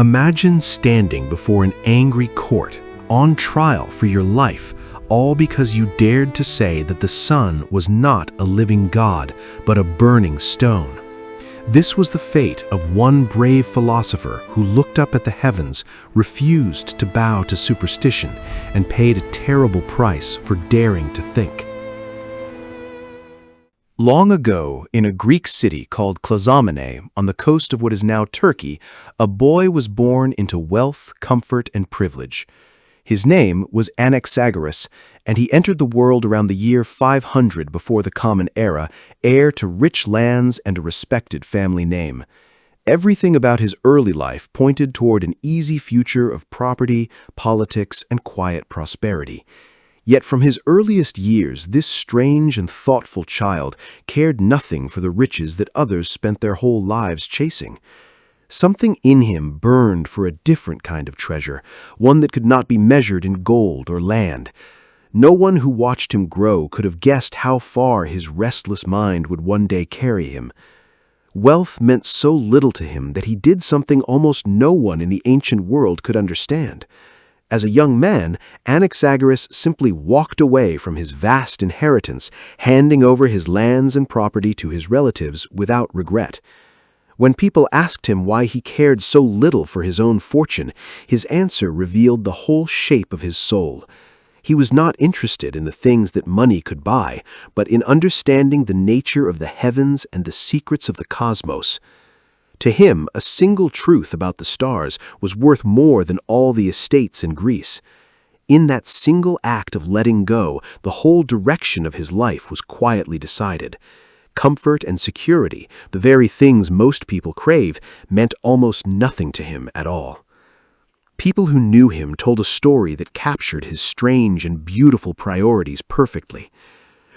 Imagine standing before an angry court, on trial for your life, all because you dared to say that the sun was not a living god, but a burning stone. This was the fate of one brave philosopher who looked up at the heavens, refused to bow to superstition, and paid a terrible price for daring to think. Long ago, in a Greek city called Clazomenae, on the coast of what is now Turkey, a boy was born into wealth, comfort, and privilege. His name was Anaxagoras, and he entered the world around the year 500 before the Common Era, heir to rich lands and a respected family name. Everything about his early life pointed toward an easy future of property, politics, and quiet prosperity. Yet from his earliest years, this strange and thoughtful child cared nothing for the riches that others spent their whole lives chasing. Something in him burned for a different kind of treasure, one that could not be measured in gold or land. No one who watched him grow could have guessed how far his restless mind would one day carry him. Wealth meant so little to him that he did something almost no one in the ancient world could understand. As a young man, Anaxagoras simply walked away from his vast inheritance, handing over his lands and property to his relatives without regret. When people asked him why he cared so little for his own fortune, his answer revealed the whole shape of his soul. He was not interested in the things that money could buy, but in understanding the nature of the heavens and the secrets of the cosmos. To him, a single truth about the stars was worth more than all the estates in Greece. In that single act of letting go, the whole direction of his life was quietly decided. Comfort and security, the very things most people crave, meant almost nothing to him at all. People who knew him told a story that captured his strange and beautiful priorities perfectly.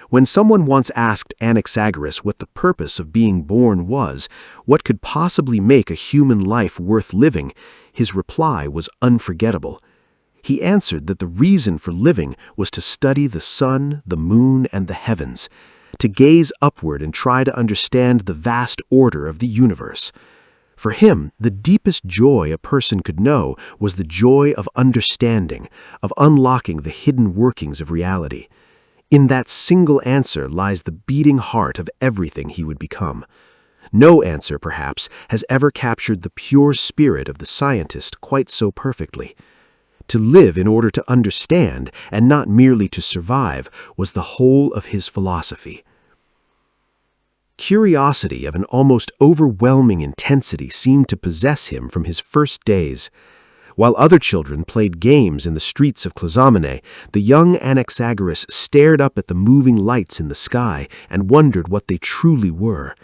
When someone once asked Anaxagoras what the purpose of being born was, what could possibly make a human life worth living, his reply was unforgettable. He answered that the reason for living was to study the sun, the moon, and the heavens, to gaze upward and try to understand the vast order of the universe. For him, the deepest joy a person could know was the joy of understanding, of unlocking the hidden workings of reality. In that single answer lies the beating heart of everything he would become. No answer, perhaps, has ever captured the pure spirit of the scientist quite so perfectly. To live in order to understand, and not merely to survive, was the whole of his philosophy. Curiosity of an almost overwhelming intensity seemed to possess him from his first days. While other children played games in the streets of Clazomenae, the young Anaxagoras stared up at the moving lights in the sky and wondered what they truly were.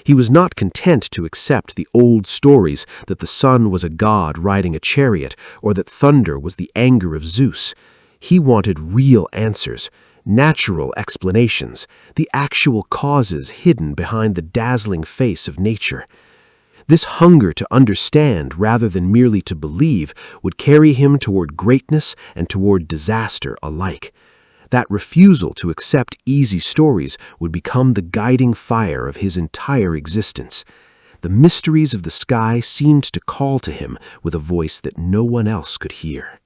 He was not content to accept the old stories that the sun was a god riding a chariot or that thunder was the anger of Zeus. He wanted real answers, natural explanations, the actual causes hidden behind the dazzling face of nature. This hunger to understand rather than merely to believe would carry him toward greatness and toward disaster alike. That refusal to accept easy stories would become the guiding fire of his entire existence. The mysteries of the sky seemed to call to him with a voice that no one else could hear.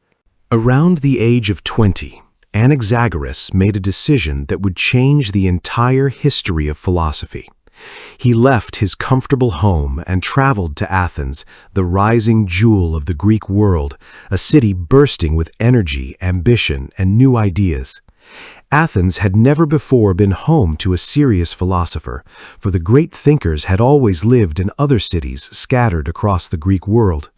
Around the age of 20, Anaxagoras made a decision that would change the entire history of philosophy. He left his comfortable home and traveled to Athens, the rising jewel of the Greek world, a city bursting with energy, ambition, and new ideas. Athens had never before been home to a serious philosopher, for the great thinkers had always lived in other cities scattered across the Greek world.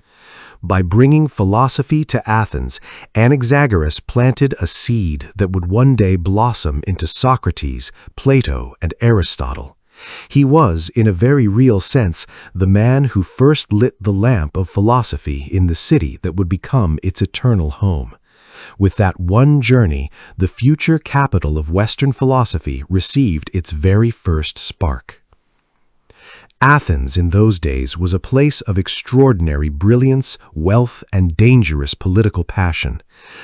By bringing philosophy to Athens, Anaxagoras planted a seed that would one day blossom into Socrates, Plato, and Aristotle. He was, in a very real sense, the man who first lit the lamp of philosophy in the city that would become its eternal home. With that one journey, the future capital of Western philosophy received its very first spark. Athens in those days was a place of extraordinary brilliance, wealth, and dangerous political passion.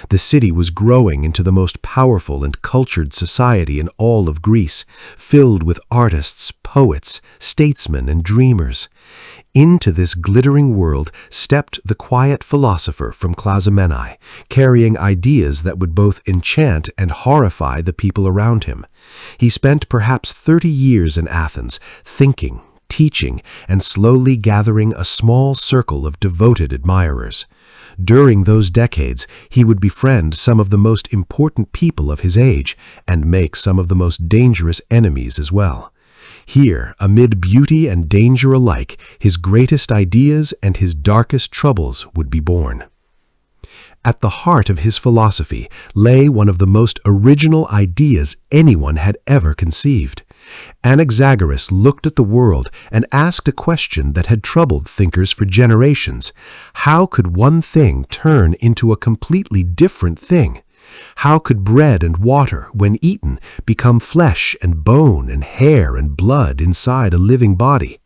The city was growing into the most powerful and cultured society in all of Greece, filled with artists, poets, statesmen, and dreamers. Into this glittering world stepped the quiet philosopher from Clazomenae, carrying ideas that would both enchant and horrify the people around him. He spent perhaps 30 years in Athens, thinking, teaching, and slowly gathering a small circle of devoted admirers. During those decades, he would befriend some of the most important people of his age and make some of the most dangerous enemies as well. Here, amid beauty and danger alike, his greatest ideas and his darkest troubles would be born. At the heart of his philosophy lay one of the most original ideas anyone had ever conceived. Anaxagoras looked at the world and asked a question that had troubled thinkers for generations. How could one thing turn into a completely different thing? How could bread and water, when eaten, become flesh and bone and hair and blood inside a living body?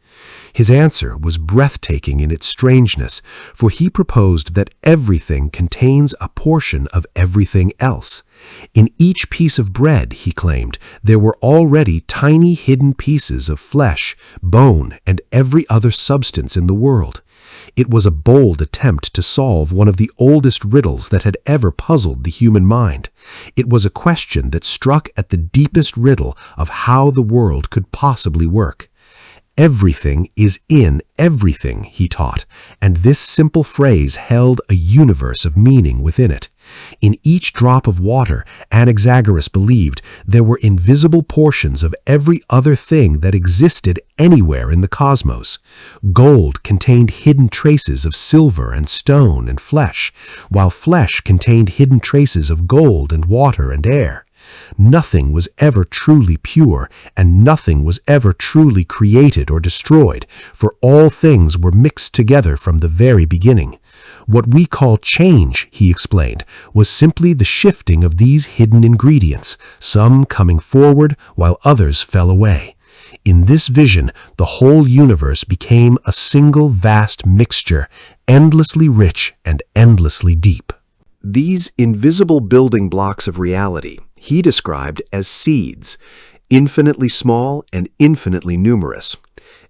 His answer was breathtaking in its strangeness, for he proposed that everything contains a portion of everything else. In each piece of bread, he claimed, there were already tiny hidden pieces of flesh, bone, and every other substance in the world. It was a bold attempt to solve one of the oldest riddles that had ever puzzled the human mind. It was a question that struck at the deepest riddle of how the world could possibly work. Everything is in everything, he taught, and this simple phrase held a universe of meaning within it. In each drop of water, Anaxagoras believed there were invisible portions of every other thing that existed anywhere in the cosmos. Gold contained hidden traces of silver and stone and flesh, while flesh contained hidden traces of gold and water and air. Nothing was ever truly pure, and nothing was ever truly created or destroyed, for all things were mixed together from the very beginning. What we call change, he explained, was simply the shifting of these hidden ingredients, some coming forward while others fell away. In this vision, the whole universe became a single vast mixture, endlessly rich and endlessly deep. These invisible building blocks of reality he described as seeds, infinitely small and infinitely numerous.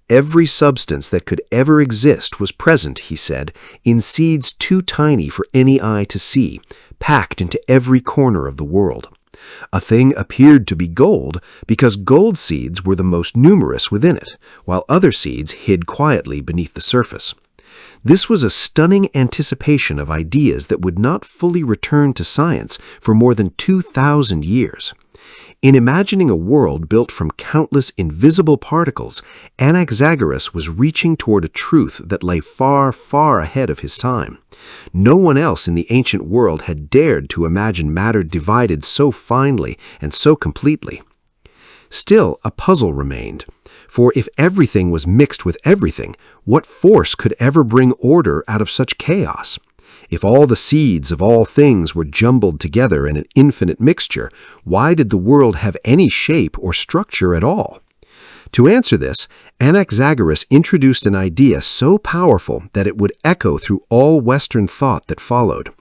Every substance that could ever exist was present, he said, in seeds too tiny for any eye to see, packed into every corner of the world. A thing appeared to be gold because gold seeds were the most numerous within it, while other seeds hid quietly beneath the surface. This was a stunning anticipation of ideas that would not fully return to science for more than 2,000 years. In imagining a world built from countless invisible particles, Anaxagoras was reaching toward a truth that lay far, far ahead of his time. No one else in the ancient world had dared to imagine matter divided so finely and so completely. Still, a puzzle remained. For if everything was mixed with everything, what force could ever bring order out of such chaos? If all the seeds of all things were jumbled together in an infinite mixture, why did the world have any shape or structure at all? To answer this, Anaxagoras introduced an idea so powerful that it would echo through all Western thought that followed.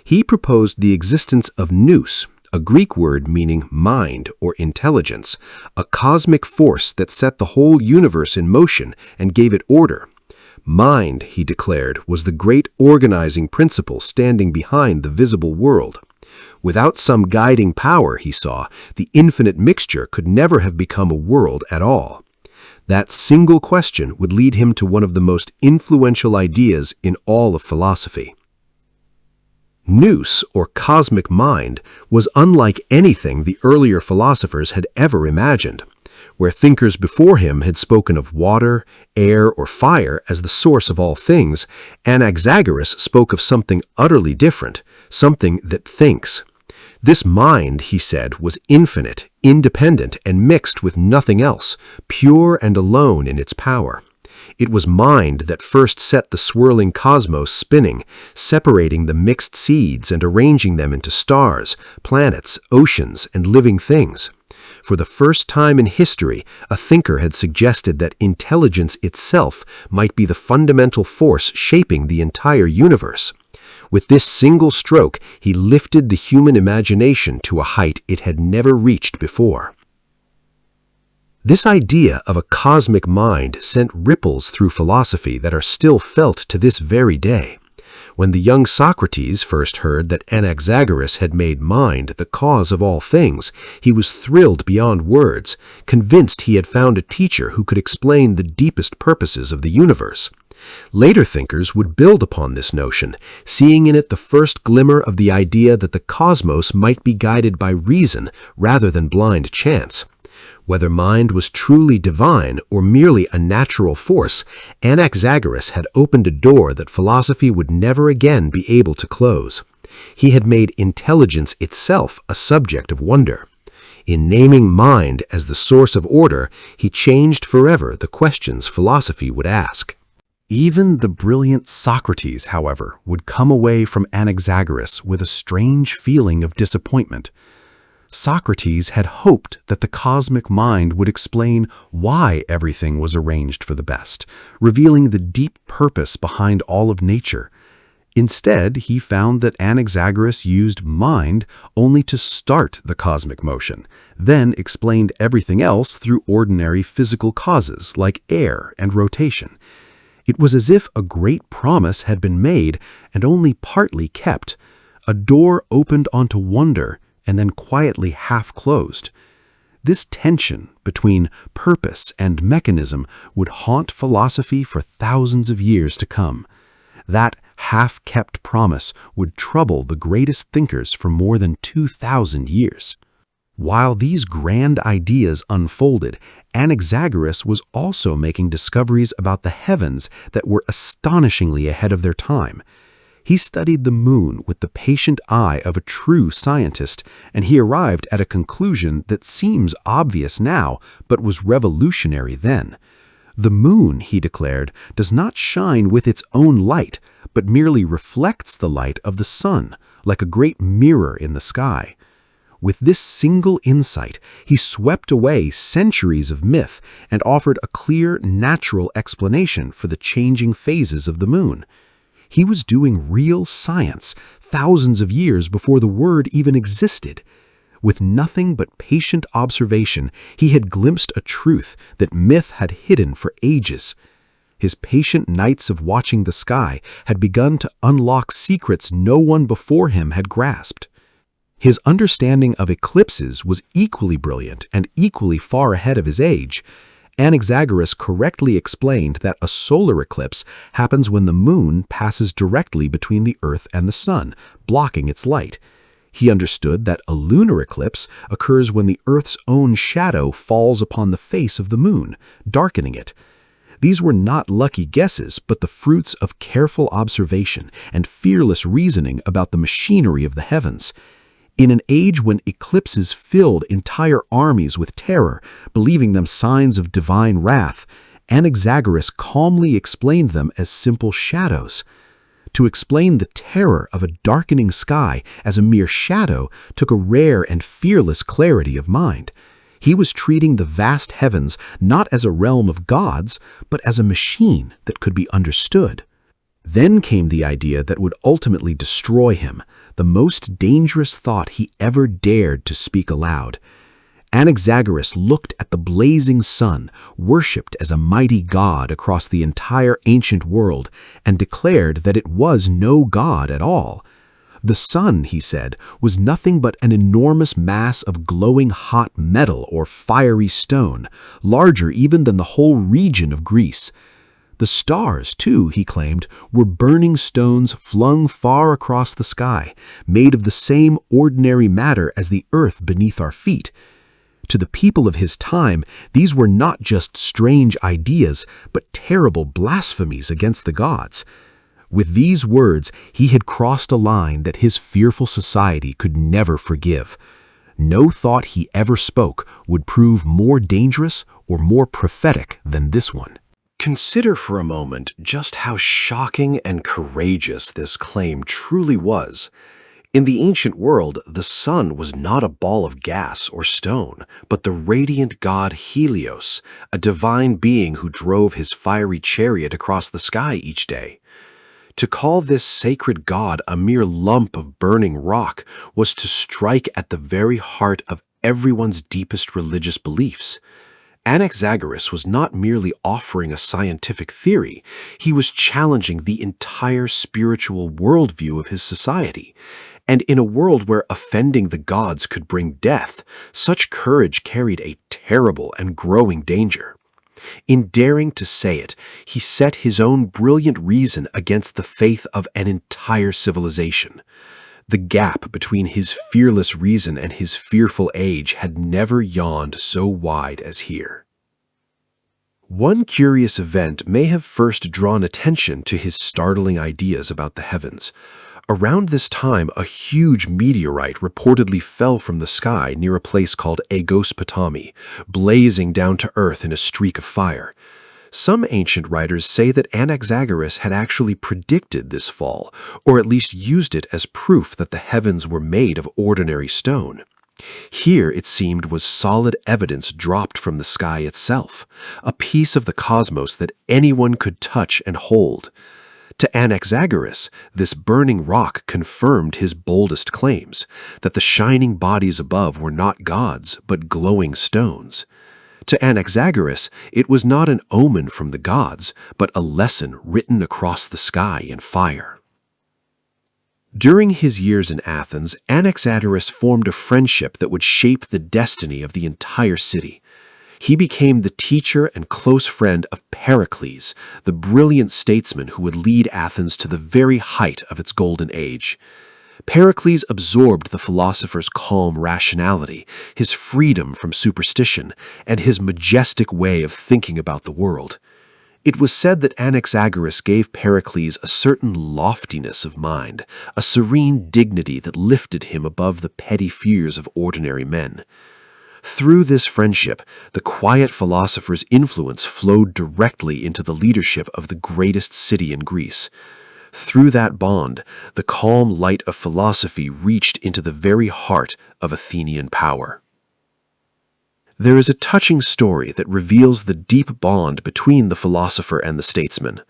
He proposed the existence of Nous, a Greek word meaning mind or intelligence, a cosmic force that set the whole universe in motion and gave it order. Mind, he declared, was the great organizing principle standing behind the visible world. Without some guiding power, he saw, the infinite mixture could never have become a world at all. That single question would lead him to one of the most influential ideas in all of philosophy. Nous, or cosmic mind, was unlike anything the earlier philosophers had ever imagined. Where thinkers before him had spoken of water, air, or fire as the source of all things, Anaxagoras spoke of something utterly different, something that thinks. This mind, he said, was infinite, independent, and mixed with nothing else, pure and alone in its power. It was mind that first set the swirling cosmos spinning, separating the mixed seeds and arranging them into stars, planets, oceans, and living things. For the first time in history, a thinker had suggested that intelligence itself might be the fundamental force shaping the entire universe. With this single stroke, he lifted the human imagination to a height it had never reached before. This idea of a cosmic mind sent ripples through philosophy that are still felt to this very day. When the young Socrates first heard that Anaxagoras had made mind the cause of all things, he was thrilled beyond words, convinced he had found a teacher who could explain the deepest purposes of the universe. Later thinkers would build upon this notion, seeing in it the first glimmer of the idea that the cosmos might be guided by reason rather than blind chance. Whether mind was truly divine or merely a natural force, Anaxagoras had opened a door that philosophy would never again be able to close. He had made intelligence itself a subject of wonder. In naming mind as the source of order, he changed forever the questions philosophy would ask. Even the brilliant Socrates, however, would come away from Anaxagoras with a strange feeling of disappointment. Socrates had hoped that the cosmic mind would explain why everything was arranged for the best, revealing the deep purpose behind all of nature. Instead, he found that Anaxagoras used mind only to start the cosmic motion, then explained everything else through ordinary physical causes like air and rotation. It was as if a great promise had been made and only partly kept. A door opened onto wonder and then quietly half closed. This tension between purpose and mechanism would haunt philosophy for thousands of years to come. That half-kept promise would trouble the greatest thinkers for more than 2,000 years. While these grand ideas unfolded, Anaxagoras was also making discoveries about the heavens that were astonishingly ahead of their time. He studied the moon with the patient eye of a true scientist, and he arrived at a conclusion that seems obvious now, but was revolutionary then. The moon, he declared, does not shine with its own light, but merely reflects the light of the sun, like a great mirror in the sky. With this single insight, he swept away centuries of myth and offered a clear, natural explanation for the changing phases of the moon. He was doing real science thousands of years before the word even existed. With nothing but patient observation, he had glimpsed a truth that myth had hidden for ages. His patient nights of watching the sky had begun to unlock secrets no one before him had grasped. His understanding of eclipses was equally brilliant and equally far ahead of his age. Anaxagoras correctly explained that a solar eclipse happens when the moon passes directly between the Earth and the sun, blocking its light. He understood that a lunar eclipse occurs when the Earth's own shadow falls upon the face of the moon, darkening it. These were not lucky guesses, but the fruits of careful observation and fearless reasoning about the machinery of the heavens. In an age when eclipses filled entire armies with terror, believing them signs of divine wrath, Anaxagoras calmly explained them as simple shadows. To explain the terror of a darkening sky as a mere shadow took a rare and fearless clarity of mind. He was treating the vast heavens not as a realm of gods, but as a machine that could be understood. Then came the idea that would ultimately destroy him, the most dangerous thought he ever dared to speak aloud. Anaxagoras looked at the blazing sun, worshipped as a mighty god across the entire ancient world, and declared that it was no god at all. The sun, he said, was nothing but an enormous mass of glowing hot metal or fiery stone, larger even than the whole region of Greece. The stars, too, he claimed, were burning stones flung far across the sky, made of the same ordinary matter as the earth beneath our feet. To the people of his time, these were not just strange ideas, but terrible blasphemies against the gods. With these words, he had crossed a line that his fearful society could never forgive. No thought he ever spoke would prove more dangerous or more prophetic than this one. Consider for a moment just how shocking and courageous this claim truly was. In the ancient world, the sun was not a ball of gas or stone, but the radiant god Helios, a divine being who drove his fiery chariot across the sky each day. To call this sacred god a mere lump of burning rock was to strike at the very heart of everyone's deepest religious beliefs. Anaxagoras was not merely offering a scientific theory, he was challenging the entire spiritual worldview of his society. And in a world where offending the gods could bring death, such courage carried a terrible and growing danger. In daring to say it, he set his own brilliant reason against the faith of an entire civilization. The gap between his fearless reason and his fearful age had never yawned so wide as here. One curious event may have first drawn attention to his startling ideas about the heavens. Around this time, a huge meteorite reportedly fell from the sky near a place called Aegospotami, blazing down to earth in a streak of fire. Some ancient writers say that Anaxagoras had actually predicted this fall, or at least used it as proof that the heavens were made of ordinary stone. Here, it seemed, was solid evidence dropped from the sky itself, a piece of the cosmos that anyone could touch and hold. To Anaxagoras, this burning rock confirmed his boldest claims, that the shining bodies above were not gods, but glowing stones. To Anaxagoras, it was not an omen from the gods, but a lesson written across the sky in fire. During his years in Athens, Anaxagoras formed a friendship that would shape the destiny of the entire city. He became the teacher and close friend of Pericles, the brilliant statesman who would lead Athens to the very height of its golden age. Pericles absorbed the philosopher's calm rationality, his freedom from superstition, and his majestic way of thinking about the world. It was said that Anaxagoras gave Pericles a certain loftiness of mind, a serene dignity that lifted him above the petty fears of ordinary men. Through this friendship, the quiet philosopher's influence flowed directly into the leadership of the greatest city in Greece. Through that bond, the calm light of philosophy reached into the very heart of Athenian power. There is a touching story that reveals the deep bond between the philosopher and the statesman.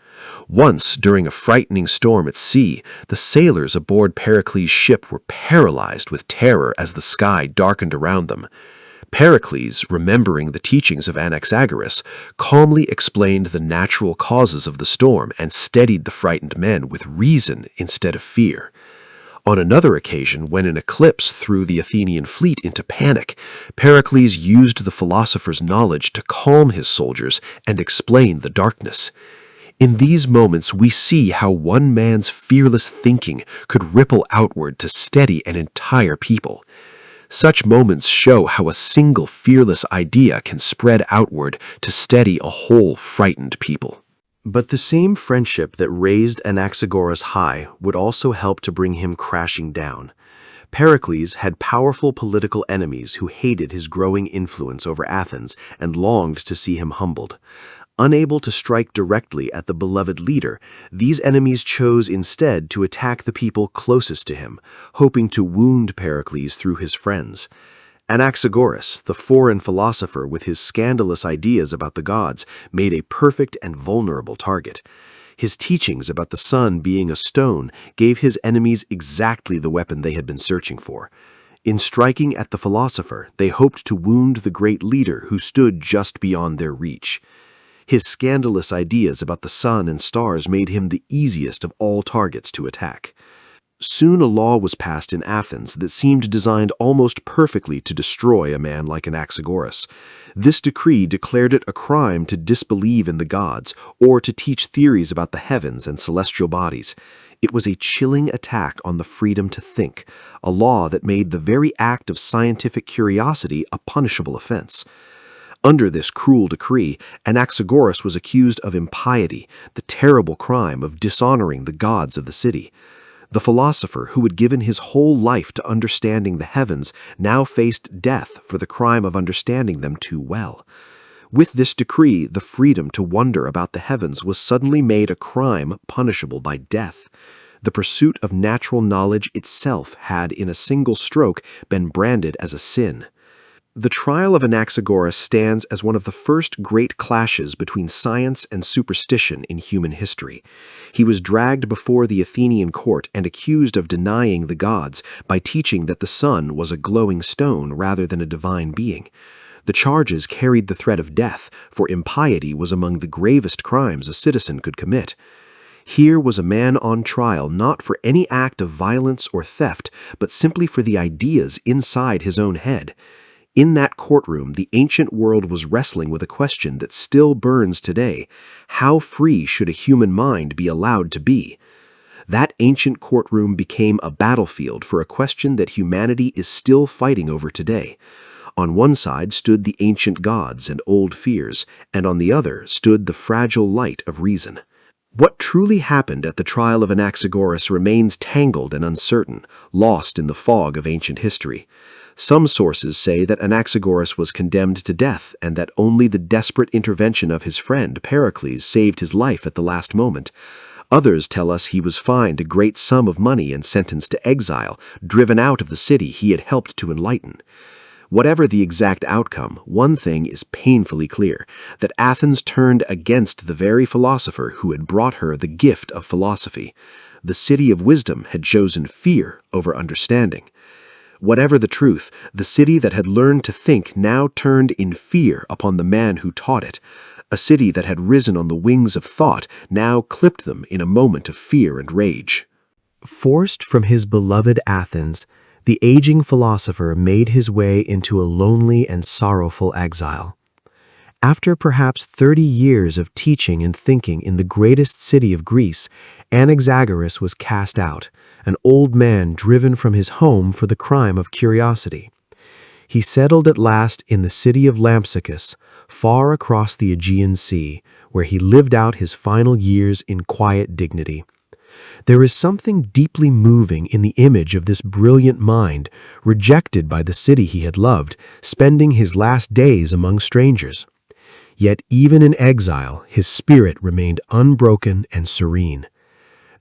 Once, during a frightening storm at sea, the sailors aboard Pericles' ship were paralyzed with terror as the sky darkened around them. Pericles, remembering the teachings of Anaxagoras, calmly explained the natural causes of the storm and steadied the frightened men with reason instead of fear. On another occasion, when an eclipse threw the Athenian fleet into panic, Pericles used the philosopher's knowledge to calm his soldiers and explain the darkness. In these moments, we see how one man's fearless thinking could ripple outward to steady an entire people. Such moments show how a single fearless idea can spread outward to steady a whole frightened people. But the same friendship that raised Anaxagoras high would also help to bring him crashing down. Pericles had powerful political enemies who hated his growing influence over Athens and longed to see him humbled. Unable to strike directly at the beloved leader, these enemies chose instead to attack the people closest to him, hoping to wound Pericles through his friends. Anaxagoras, the foreign philosopher with his scandalous ideas about the gods, made a perfect and vulnerable target. His teachings about the sun being a stone gave his enemies exactly the weapon they had been searching for. In striking at the philosopher, they hoped to wound the great leader who stood just beyond their reach. His scandalous ideas about the sun and stars made him the easiest of all targets to attack. Soon a law was passed in Athens that seemed designed almost perfectly to destroy a man like Anaxagoras. This decree declared it a crime to disbelieve in the gods or to teach theories about the heavens and celestial bodies. It was a chilling attack on the freedom to think, a law that made the very act of scientific curiosity a punishable offense. Under this cruel decree, Anaxagoras was accused of impiety, the terrible crime of dishonoring the gods of the city. The philosopher, who had given his whole life to understanding the heavens, now faced death for the crime of understanding them too well. With this decree, the freedom to wonder about the heavens was suddenly made a crime punishable by death. The pursuit of natural knowledge itself had, in a single stroke, been branded as a sin. The trial of Anaxagoras stands as one of the first great clashes between science and superstition in human history. He was dragged before the Athenian court and accused of denying the gods by teaching that the sun was a glowing stone rather than a divine being. The charges carried the threat of death, for impiety was among the gravest crimes a citizen could commit. Here was a man on trial not for any act of violence or theft, but simply for the ideas inside his own head. In that courtroom, the ancient world was wrestling with a question that still burns today. How free should a human mind be allowed to be? That ancient courtroom became a battlefield for a question that humanity is still fighting over today. On one side stood the ancient gods and old fears, and on the other stood the fragile light of reason. What truly happened at the trial of Anaxagoras remains tangled and uncertain, lost in the fog of ancient history. Some sources say that Anaxagoras was condemned to death and that only the desperate intervention of his friend Pericles saved his life at the last moment. Others tell us he was fined a great sum of money and sentenced to exile, driven out of the city he had helped to enlighten. Whatever the exact outcome, one thing is painfully clear, that Athens turned against the very philosopher who had brought her the gift of philosophy. The city of wisdom had chosen fear over understanding. Whatever the truth, the city that had learned to think now turned in fear upon the man who taught it. A city that had risen on the wings of thought now clipped them in a moment of fear and rage. Forced from his beloved Athens, the aging philosopher made his way into a lonely and sorrowful exile. After perhaps 30 years of teaching and thinking in the greatest city of Greece, Anaxagoras was cast out, an old man driven from his home for the crime of curiosity. He settled at last in the city of Lampsacus, far across the Aegean Sea, where he lived out his final years in quiet dignity. There is something deeply moving in the image of this brilliant mind, rejected by the city he had loved, spending his last days among strangers. Yet even in exile, his spirit remained unbroken and serene.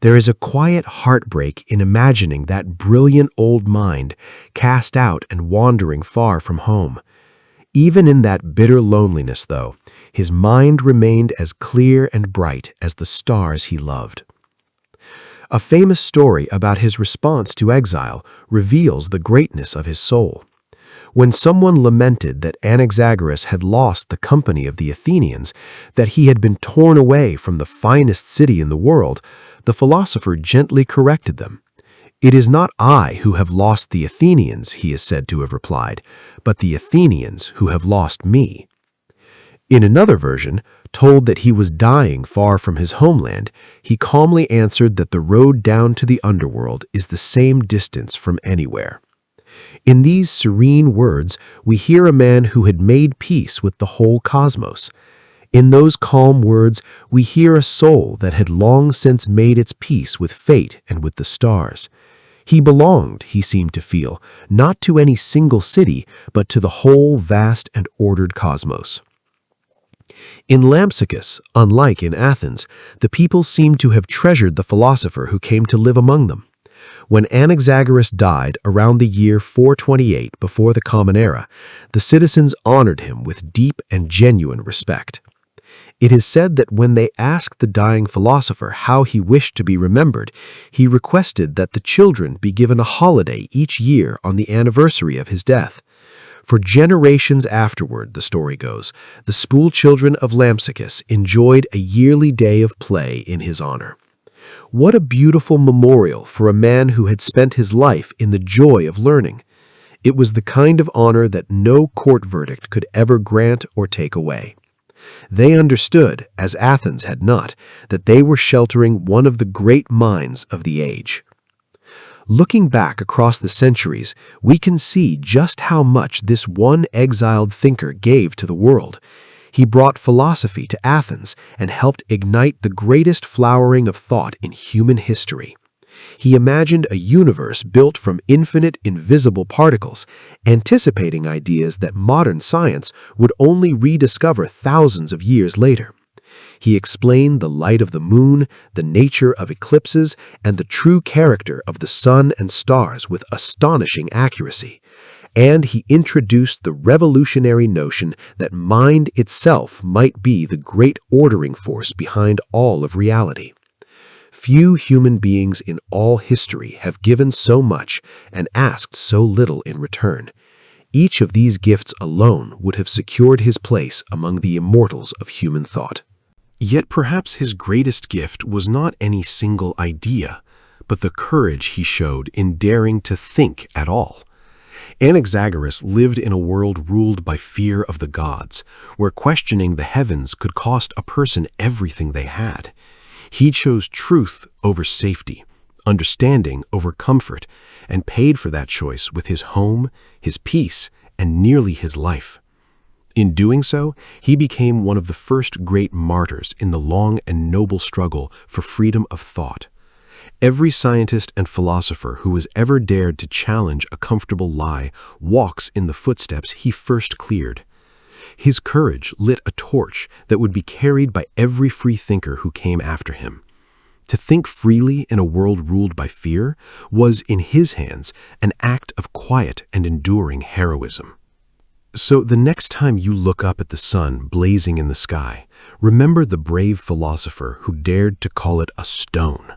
There is a quiet heartbreak in imagining that brilliant old mind cast out and wandering far from home. Even in that bitter loneliness, though, his mind remained as clear and bright as the stars he loved. A famous story about his response to exile reveals the greatness of his soul. When someone lamented that Anaxagoras had lost the company of the Athenians, that he had been torn away from the finest city in the world, the philosopher gently corrected them. "It is not I who have lost the Athenians," he is said to have replied, "but the Athenians who have lost me." In another version, told that he was dying far from his homeland, he calmly answered that the road down to the underworld is the same distance from anywhere. In these serene words, we hear a man who had made peace with the whole cosmos. In those calm words, we hear a soul that had long since made its peace with fate and with the stars. He belonged, he seemed to feel, not to any single city, but to the whole vast and ordered cosmos. In Lampsacus, unlike in Athens, the people seemed to have treasured the philosopher who came to live among them. When Anaxagoras died around the year 428 before the Common Era, the citizens honored him with deep and genuine respect. It is said that when they asked the dying philosopher how he wished to be remembered, he requested that the children be given a holiday each year on the anniversary of his death. For generations afterward, the story goes, the school children of Lampsacus enjoyed a yearly day of play in his honor. What a beautiful memorial for a man who had spent his life in the joy of learning. It was the kind of honor that no court verdict could ever grant or take away. They understood, as Athens had not, that they were sheltering one of the great minds of the age. Looking back across the centuries, we can see just how much this one exiled thinker gave to the world. He brought philosophy to Athens and helped ignite the greatest flowering of thought in human history. He imagined a universe built from infinite invisible particles, anticipating ideas that modern science would only rediscover thousands of years later. He explained the light of the moon, the nature of eclipses, and the true character of the sun and stars with astonishing accuracy. And he introduced the revolutionary notion that mind itself might be the great ordering force behind all of reality. Few human beings in all history have given so much and asked so little in return. Each of these gifts alone would have secured his place among the immortals of human thought. Yet perhaps his greatest gift was not any single idea, but the courage he showed in daring to think at all. Anaxagoras lived in a world ruled by fear of the gods, where questioning the heavens could cost a person everything they had. He chose truth over safety, understanding over comfort, and paid for that choice with his home, his peace, and nearly his life. In doing so, he became one of the first great martyrs in the long and noble struggle for freedom of thought. Every scientist and philosopher who has ever dared to challenge a comfortable lie walks in the footsteps he first cleared. His courage lit a torch that would be carried by every free thinker who came after him. To think freely in a world ruled by fear was, in his hands, an act of quiet and enduring heroism. So the next time you look up at the sun blazing in the sky, remember the brave philosopher who dared to call it a stone.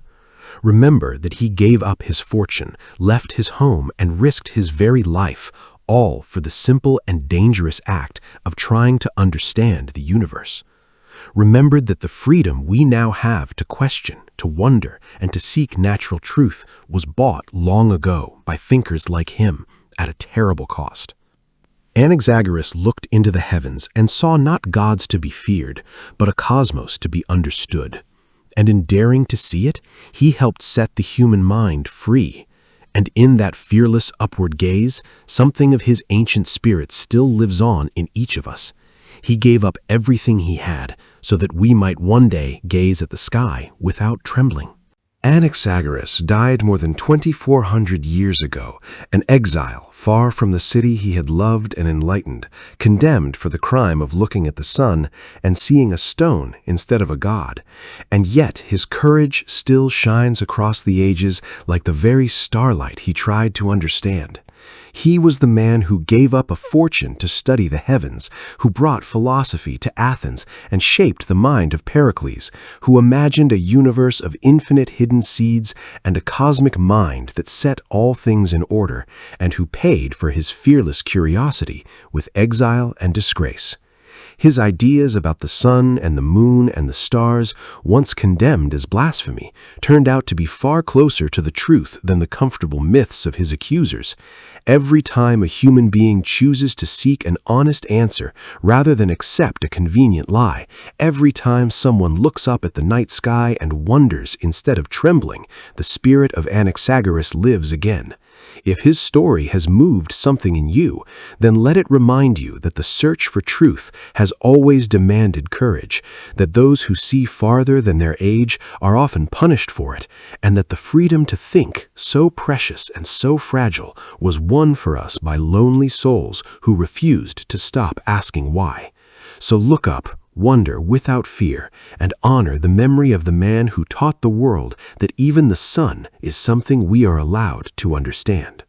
Remember that he gave up his fortune, left his home, and risked his very life, all for the simple and dangerous act of trying to understand the universe. Remember that the freedom we now have to question, to wonder, and to seek natural truth was bought long ago by thinkers like him at a terrible cost. Anaxagoras looked into the heavens and saw not gods to be feared, but a cosmos to be understood. And in daring to see it, he helped set the human mind free. And in that fearless upward gaze, something of his ancient spirit still lives on in each of us. He gave up everything he had so that we might one day gaze at the sky without trembling. Anaxagoras died more than 2,400 years ago, an exile far from the city he had loved and enlightened, condemned for the crime of looking at the sun and seeing a stone instead of a god. And yet his courage still shines across the ages like the very starlight he tried to understand. He was the man who gave up a fortune to study the heavens, who brought philosophy to Athens and shaped the mind of Pericles, who imagined a universe of infinite hidden seeds and a cosmic mind that set all things in order, and who paid for his fearless curiosity with exile and disgrace. His ideas about the sun and the moon and the stars, once condemned as blasphemy, turned out to be far closer to the truth than the comfortable myths of his accusers. Every time a human being chooses to seek an honest answer rather than accept a convenient lie, every time someone looks up at the night sky and wonders instead of trembling, the spirit of Anaxagoras lives again. If his story has moved something in you, then let it remind you that the search for truth has always demanded courage, that those who see farther than their age are often punished for it, and that the freedom to think, so precious and so fragile, was won for us by lonely souls who refused to stop asking why. So look up, wonder without fear, and honor the memory of the man who taught the world that even the sun is something we are allowed to understand.